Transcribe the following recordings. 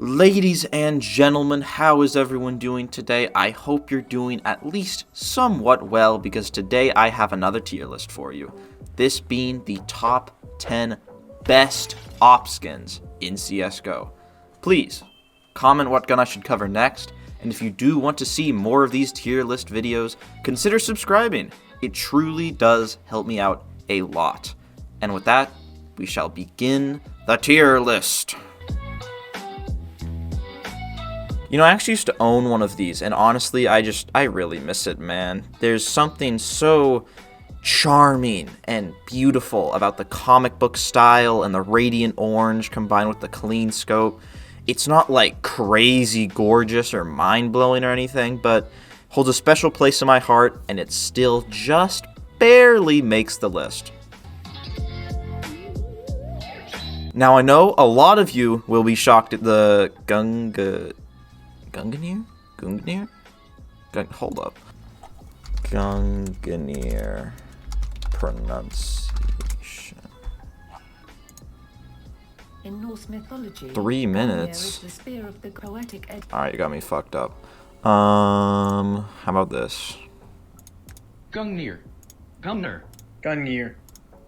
Ladies and gentlemen, how is everyone doing today? I hope you're doing at least somewhat well, because today I have another tier list for you. This being the top 10 best AWP skins in CSGO. Please, comment what gun I should cover next, and if you do want to see more of these tier list videos, consider subscribing. It truly does help me out a lot. And with that, we shall begin the tier list. You know, I actually used to own one of these, and honestly, I really miss it, man. There's something so charming and beautiful about the comic book style and the radiant orange combined with the clean scope. It's not like crazy gorgeous or mind-blowing or anything, but holds a special place in my heart, and it still just barely makes the list. Now, I know a lot of you will be shocked at the Gungnir? Hold up. Gungnir pronunciation. In Norse mythology, 3 minutes. Gungnir is the spear of the poetic Alright, you got me fucked up. How about this? Gungnir. Gungnir. Gungnir.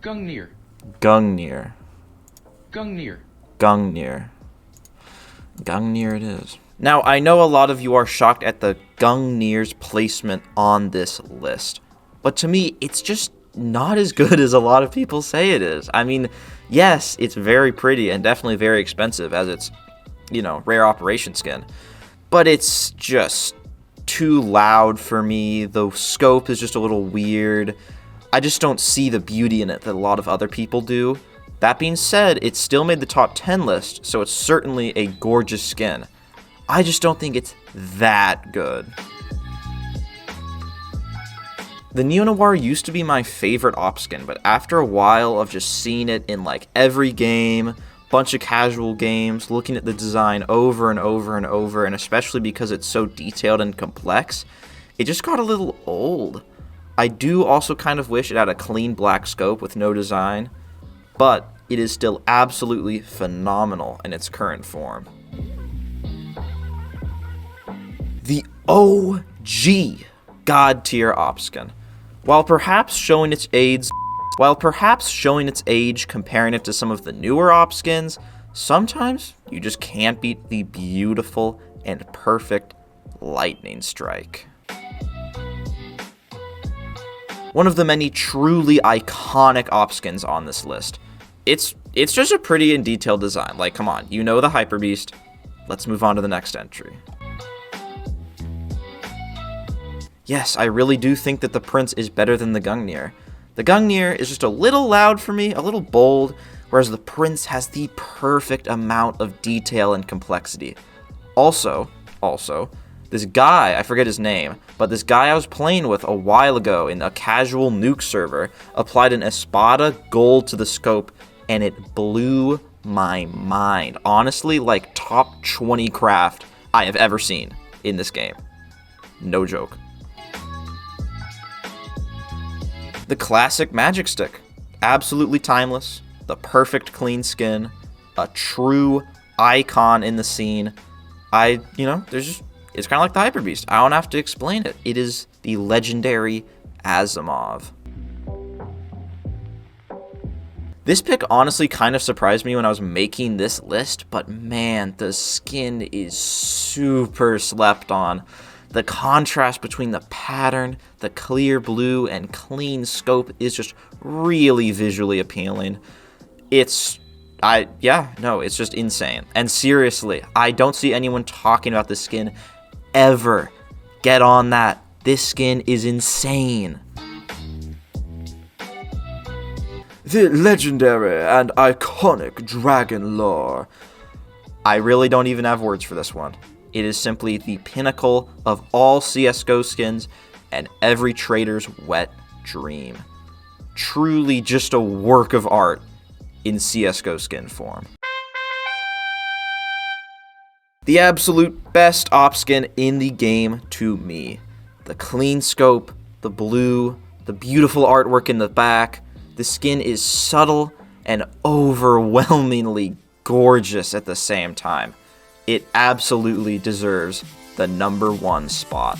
Gungnir. Gungnir. Gungnir. Gungnir. Gungnir it is. Now, I know a lot of you are shocked at the Gungnir's placement on this list, but to me, it's just not as good as a lot of people say it is. I mean, yes, it's very pretty and definitely very expensive, as it's, you know, rare operation skin, but it's just too loud for me. The scope is just a little weird. I just don't see the beauty in it that a lot of other people do. That being said, it still made the top 10 list, so it's certainly a gorgeous skin. I just don't think it's that good. The Noir used to be my favorite AWP skin, but after a while of just seeing it in like every game, bunch of casual games, looking at the design over and over and over, and especially because it's so detailed and complex, it just got a little old. I do also kind of wish it had a clean black scope with no design, but it is still absolutely phenomenal in its current form. The OG God tier AWP skin. While perhaps showing its age comparing it to some of the newer AWP skins, sometimes you just can't beat the beautiful and perfect lightning strike. One of the many truly iconic AWP skins on this list. It's just a pretty and detailed design. Like, come on, you know the Hyper Beast. Let's move on to the next entry. Yes, I really do think that the Prince is better than the Gungnir. The Gungnir is just a little loud for me, a little bold, whereas the Prince has the perfect amount of detail and complexity. Also, this guy, I forget his name, but this guy I was playing with a while ago in a casual nuke server applied an Espada gold to the scope, and it blew my mind. Honestly, like top 20 craft I have ever seen in this game. No joke. The classic magic stick. Absolutely timeless. The perfect clean skin. A true icon in the scene. It's kind of like the Hyper Beast. I don't have to explain it. It is the legendary Asimov. This pick honestly kind of surprised me when I was making this list, but man, the skin is super slept on. The contrast between the pattern, the clear blue, and clean scope is just really visually appealing. It's just insane. And seriously, I don't see anyone talking about this skin ever. Get on that. This skin is insane. The legendary and iconic dragon lore. I really don't even have words for this one. It is simply the pinnacle of all CSGO skins and every trader's wet dream. Truly just a work of art in CSGO skin form. The absolute best AWP skin in the game to me. The clean scope, the blue, the beautiful artwork in the back. The skin is subtle and overwhelmingly gorgeous at the same time. it absolutely deserves the #1 spot.